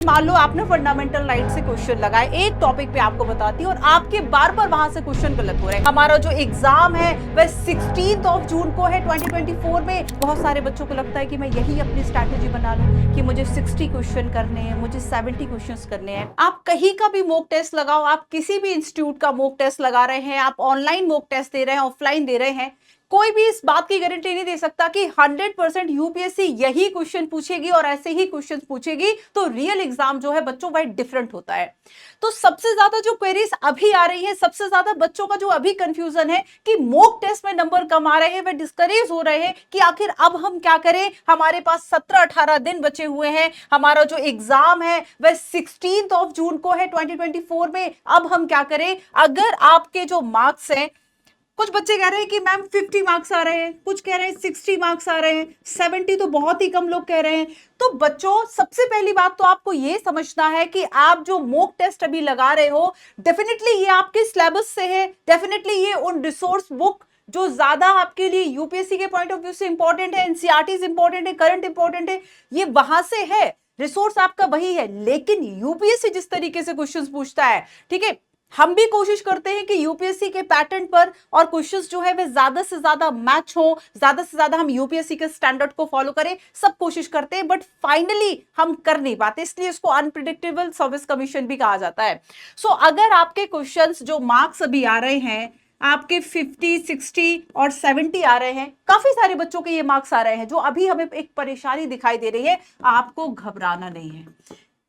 मान लो आपने fundamental right से क्वेश्चन लगाए, एक टॉपिक पे आपको बताती हूँ और आपके बार बार वहां से क्वेश्चन गलत हो रहे हैं। हमारा जो एग्जाम है वह 16 जून को है 2024 में। बहुत सारे बच्चों को लगता है कि मैं यही अपनी स्ट्रैटेजी बना लूं कि मुझे 60 क्वेश्चन करने हैं, मुझे 70 क्वेश्चन करने हैं। आप कहीं का भी मॉक टेस्ट लगाओ, आप किसी भी इंस्टीट्यूट का मॉक टेस्ट लगा रहे हैं, आप ऑनलाइन मॉक टेस्ट दे रहे हैं, ऑफलाइन दे रहे हैं, कोई भी इस बात की गारंटी नहीं दे सकता कि 100% यूपीएससी यही क्वेश्चन पूछेगी और ऐसे ही क्वेश्चन पूछेगी। तो रियल एग्जाम जो है बच्चों वाइज डिफरेंट होता है। तो सबसे ज्यादा जो क्वेरीज अभी आ रही है, सबसे ज्यादा बच्चों का जो अभी कंफ्यूजन है कि मॉक टेस्ट में नंबर कम आ रहे हैं, वे डिस्करेज हो रहे हैं कि आखिर अब हम क्या करें। हमारे पास 17-18 दिन बचे हुए हैं, हमारा जो एग्जाम है वह 16 जून को है 2024 में। अब हम क्या करें। अगर आपके जो मार्क्स हैं, कुछ बच्चे कह रहे हैं कि मैम 50 मार्क्स आ रहे हैं, कुछ कह रहे हैं 60 मार्क्स आ रहे हैं, 70 तो बहुत ही कम लोग कह रहे हैं। तो बच्चों, सबसे पहली बात तो आपको यह समझना है कि आप जो मॉक टेस्ट अभी लगा रहे हो, डेफिनेटली ये आपके सिलेबस से है, डेफिनेटली ये उन रिसोर्स बुक जो ज्यादा आपके लिए यूपीएससी के पॉइंट ऑफ व्यू से इंपॉर्टेंट है, एनसीईआरटी इंपॉर्टेंट है, करंट इंपॉर्टेंट है, ये वहां से है, रिसोर्स आपका वही है। लेकिन यूपीएससी जिस तरीके से क्वेश्चंस पूछता है, ठीक है, हम भी कोशिश करते हैं कि यूपीएससी के पैटर्न पर और क्वेश्चंस जो है वे ज्यादा से ज्यादा मैच हो, ज्यादा से ज्यादा हम यूपीएससी के स्टैंडर्ड को फॉलो करें, सब कोशिश करते हैं, बट फाइनली हम कर नहीं पाते, इसलिए इसको अनप्रिडिक्टेबल सर्विस कमीशन भी कहा जाता है। सो अगर आपके क्वेश्चंस जो मार्क्स अभी आ रहे हैं, आपके 50, 60 और 70 आ रहे हैं, काफी सारे बच्चों के ये मार्क्स आ रहे हैं, जो अभी हमें एक परेशानी दिखाई दे रही है। आपको घबराना नहीं है,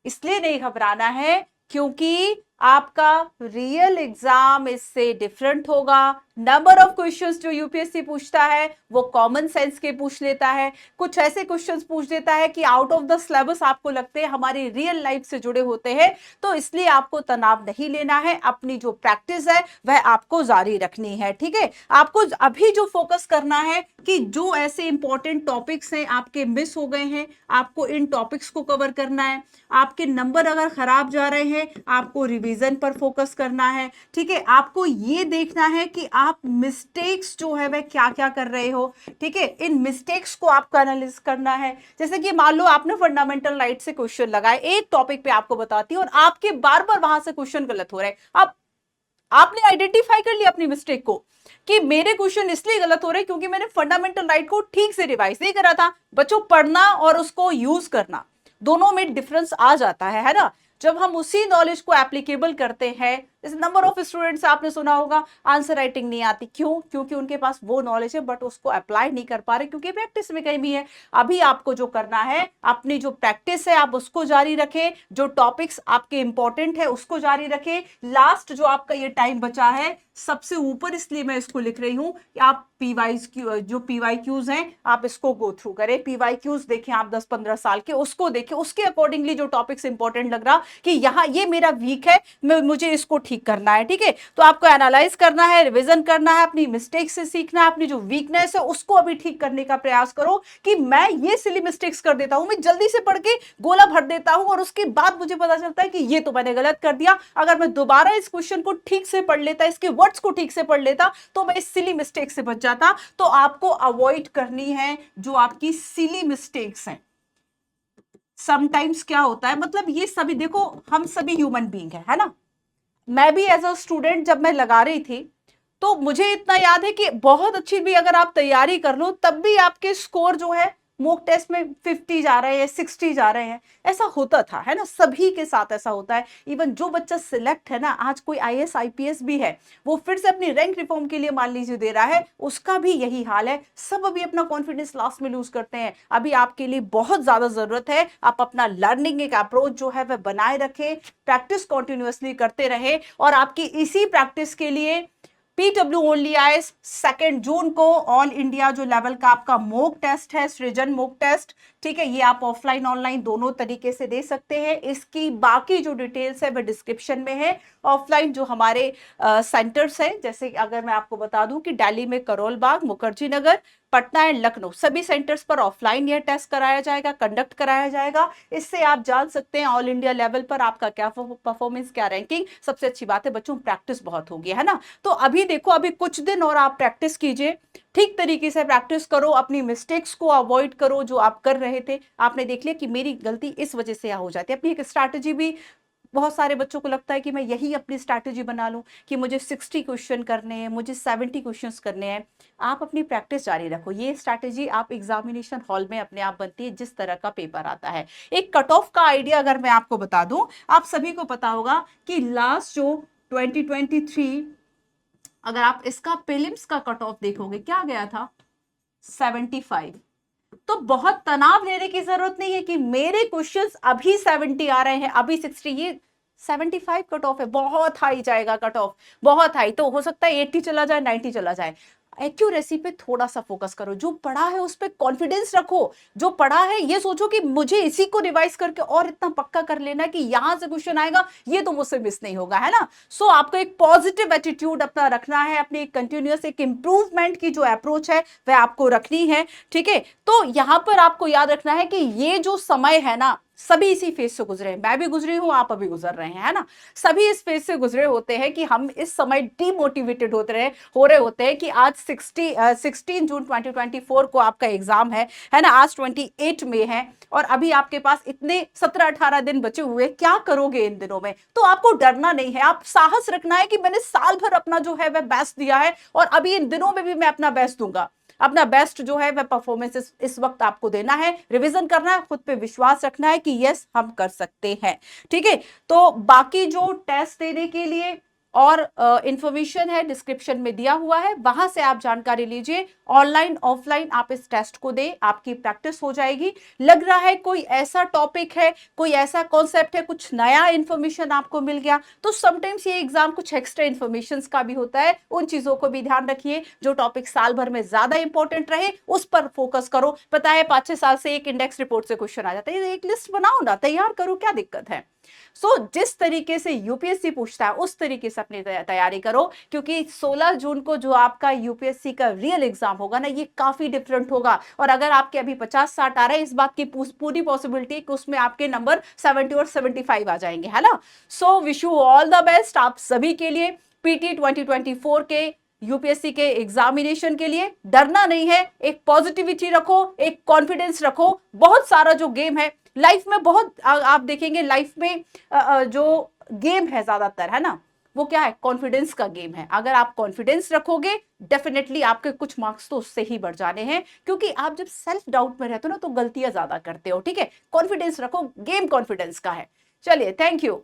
इसलिए नहीं घबराना है क्योंकि आपका रियल एग्जाम इससे डिफरेंट होगा। नंबर ऑफ क्वेश्चंस जो यूपीएससी पूछता है वो कॉमन सेंस के पूछ लेता है, कुछ ऐसे क्वेश्चंस पूछ देता है कि आउट ऑफ द सिलेबस आपको लगते हैं हमारी रियल लाइफ से जुड़े होते हैं। तो इसलिए आपको तनाव नहीं लेना है, अपनी जो प्रैक्टिस है वह आपको जारी रखनी है। ठीक है, आपको अभी जो फोकस करना है कि जो ऐसे इंपॉर्टेंट टॉपिक्स हैं आपके मिस हो गए हैं, आपको इन टॉपिक्स को कवर करना है। आपके नंबर अगर खराब जा रहे हैं, आपको रिवीजन पर फोकस करना है। ठीक है, आपको ये देखना है कि आप मिस्टेक्स जो है वह क्या क्या कर रहे हो। ठीक है, इन मिस्टेक्स को आपको एनालिसिस करना है। जैसे कि मान लो आपने फंडामेंटल राइट से क्वेश्चन लगाए, एक टॉपिक पे आपको बताती हूँ और आपके बार बार वहां से क्वेश्चन गलत हो रहे हैं। अब आपने आइडेंटिफाई कर लिया अपनी मिस्टेक को कि मेरे क्वेश्चन इसलिए गलत हो रहे हैं क्योंकि मैंने फंडामेंटल राइट को ठीक से रिवाइज नहीं करा था। बच्चों, पढ़ना और उसको यूज करना दोनों में डिफरेंस आ जाता है ना। जब हम उसी नॉलेज को एप्लीकेबल करते हैं, जैसे नंबर ऑफ स्टूडेंट्स आपने सुना होगा आंसर राइटिंग नहीं आती, क्यों? क्योंकि उनके पास वो नॉलेज है बट उसको अप्लाई नहीं कर पा रहे क्योंकि प्रैक्टिस में कमी है। अभी आपको जो करना है, अपनी जो प्रैक्टिस है आप उसको जारी रखें, जो टॉपिक्स आपके इंपॉर्टेंट है उसको जारी रखें। लास्ट जो आपका ये टाइम बचा है, सबसे ऊपर इसलिए मैं इसको लिख रही हूं कि आप जो पीवाईक्यूज हैं आप इसको गो थ्रू करें। पीवाईक्यूज देखें आप 10-15 साल के, उसको देखें, उसके अकॉर्डिंगली जो टॉपिक्स इंपॉर्टेंट लग रहा कि यहाँ ये मेरा वीक है, मुझे इसको ठीक करना है। ठीक है, तो आपको एनालाइज करना है, रिवीजन करना है, अपनी मिस्टेक से सीखना है, अपनी जो वीकनेस है उसको अभी ठीक करने का प्रयास करो कि मैं ये सिली मिस्टेक्स कर देता हूं, मैं जल्दी से पढ़ के गोला भर देता हूं और उसके बाद मुझे पता चलता है कि ये तो मैंने गलत कर दिया। अगर मैं दोबारा इस क्वेश्चन को ठीक से पढ़ लेता, इसके वर्ड्स को ठीक से पढ़ लेता, तो मैं इस सिली मिस्टेक से बच जाता। तो आपको अवॉइड करनी है जो आपकी सिली मिस्टेक्स हैं। समटाइम्स क्या होता है, मतलब ये सभी, देखो हम सभी ह्यूमन बीइंग है ना। मैं भी एज अ स्टूडेंट जब मैं लगा रही थी तो मुझे इतना याद है कि बहुत अच्छी भी अगर आप तैयारी कर लो तब भी आपके स्कोर जो है मॉक टेस्ट में 50 जा रहे हैं, 60 जा रहे हैं, ऐसा होता था, है ना। सभी के साथ ऐसा होता है। इवन जो बच्चा सिलेक्ट है ना, आज कोई आईएएस आईपीएस भी है, वो फिर से अपनी रैंक रिफॉर्म के लिए मान लीजिए दे रहा है, उसका भी यही हाल है। सब अभी अपना कॉन्फिडेंस लास्ट में लूज करते हैं। अभी आपके लिए बहुत ज्यादा जरूरत है, आप अपना लर्निंग एक अप्रोच जो है वह बनाए रखें, प्रैक्टिस कंटिन्यूअसली करते रहे। और आपकी इसी प्रैक्टिस के लिए पीडब्ल्यू ओनली आईएएस 2 जून को ऑल इंडिया जो लेवल का आपका मॉक टेस्ट है, सृजन मॉक टेस्ट, ठीक है, ये आप ऑफलाइन ऑनलाइन दोनों तरीके से दे सकते हैं। इसकी बाकी जो डिटेल्स है वह डिस्क्रिप्शन में है। ऑफलाइन जो हमारे सेंटर्स हैं, जैसे अगर मैं आपको बता दूं कि दिल्ली में करोल बाग, मुखर्जी नगर, पटना एंड लखनऊ सभी सेंटर्स पर ऑफलाइन यह टेस्ट कराया जाएगा, कंडक्ट कराया जाएगा। इससे आप जान सकते हैं ऑल इंडिया लेवल पर आपका क्या परफॉर्मेंस, क्या रैंकिंग। सबसे अच्छी बात है बच्चों प्रैक्टिस बहुत होगी, है ना। तो अभी देखो अभी कुछ दिन और आप प्रैक्टिस कीजिए, ठीक तरीके से प्रैक्टिस करो, अपनी मिस्टेक्स को अवॉइड करो जो आप कर रहे थे। आपने देख लिया कि मेरी गलती इस वजह से हो जाती है, अपनी एक स्ट्रैटेजी भी, बहुत सारे बच्चों को लगता है कि मैं यही अपनी स्ट्रैटेजी बना लूं कि मुझे 60 क्वेश्चन करने हैं, मुझे 70 क्वेश्चंस करने हैं। आप अपनी प्रैक्टिस जारी रखो, ये स्ट्रैटेजी आप एग्जामिनेशन हॉल में अपने आप बनती है जिस तरह का पेपर आता है। एक कट ऑफ का आइडिया अगर मैं आपको बता दूं, आप सभी को पता होगा कि लास्ट जो 2023, अगर आप इसका प्रीलिम्स का कट ऑफ देखोगे क्या गया था, 75। तो बहुत तनाव लेने की जरूरत नहीं है कि मेरे क्वेश्चंस अभी 70 आ रहे हैं, अभी 60, ये 75 कट ऑफ है, बहुत हाई जाएगा कट ऑफ, बहुत हाई। तो हो सकता है 80 चला जाए, 90 चला जाए। एक्यूरेसी पे थोड़ा सा फोकस करो, जो पढ़ा है उस पर कॉन्फिडेंस रखो। जो पढ़ा है ये सोचो कि मुझे इसी को रिवाइज करके और इतना पक्का कर लेना कि यहां से क्वेश्चन आएगा, ये तो मुझसे मिस नहीं होगा, है ना। सो आपको एक पॉजिटिव एटीट्यूड अपना रखना है, अपनी कंटिन्यूअस एक इंप्रूवमेंट की जो अप्रोच है वह आपको रखनी है, ठीक है। तो यहां पर आपको याद रखना है कि ये जो समय है ना, सभी इसी फेज से गुजरे हैं, मैं भी गुजरी हूं, आप अभी गुजर रहे हैं, है ना। सभी इस फेज से गुजरे होते हैं कि हम इस समय डीमोटिवेटेड हो रहे होते हैं कि आज 16 जून 2024 को आपका एग्जाम है ना, आज 28 मई है और अभी आपके पास इतने 17-18 दिन बचे हुए, क्या करोगे इन दिनों में। तो आपको डरना नहीं है, आप साहस रखना है कि मैंने साल भर अपना जो है वह बेस्ट दिया है और अभी इन दिनों में भी मैं अपना बेस्ट दूंगा। अपना बेस्ट जो है वह परफॉर्मेंस इस वक्त आपको देना है, रिवीजन करना है, खुद पे विश्वास रखना है कि यस हम कर सकते हैं, ठीक है। तो बाकी जो टेस्ट देने के लिए और इंफॉर्मेशन है डिस्क्रिप्शन में दिया हुआ है, वहां से आप जानकारी लीजिए। ऑनलाइन ऑफलाइन आप इस टेस्ट को दें, आपकी प्रैक्टिस हो जाएगी। लग रहा है कोई ऐसा टॉपिक है, कोई ऐसा कॉन्सेप्ट है, कुछ नया इंफॉर्मेशन आपको मिल गया, तो समटाइम्स ये एग्जाम कुछ एक्स्ट्रा इंफॉर्मेशन का भी होता है, उन चीजों को भी ध्यान रखिए। जो टॉपिक साल भर में ज्यादा इंपॉर्टेंट रहे उस पर फोकस करो। पता है 5-6 साल से एक इंडेक्स रिपोर्ट से क्वेश्चन आ जाता है, एक लिस्ट बनाओ ना, तैयार करो, क्या दिक्कत है। जिस तरीके से यूपीएससी पूछता है उस तरीके से अपनी तैयारी करो, क्योंकि 16 जून को जो आपका यूपीएससी का रियल एग्जाम होगा ना, ये काफी डिफरेंट होगा। और अगर आपके अभी 50-60 आ रहे हैं, इस बात की पूरी पॉसिबिलिटी कि उसमें आपके नंबर 70 और 75 आ जाएंगे, है ना। Wish you all the best आप सभी के लिए, पीटी 2024 के यूपीएससी के एग्जामिनेशन के लिए। डरना नहीं है, एक पॉजिटिविटी रखो, एक कॉन्फिडेंस रखो। बहुत सारा जो गेम है लाइफ में, बहुत आप देखेंगे लाइफ में जो गेम है ज्यादातर, है ना, वो क्या है, कॉन्फिडेंस का गेम है। अगर आप कॉन्फिडेंस रखोगे डेफिनेटली आपके कुछ मार्क्स तो उससे ही बढ़ जाने हैं, क्योंकि आप जब सेल्फ डाउट में रहते हो ना तो गलतियां ज्यादा करते हो, ठीक है। कॉन्फिडेंस रखो, गेम कॉन्फिडेंस का है। चलिए, थैंक यू।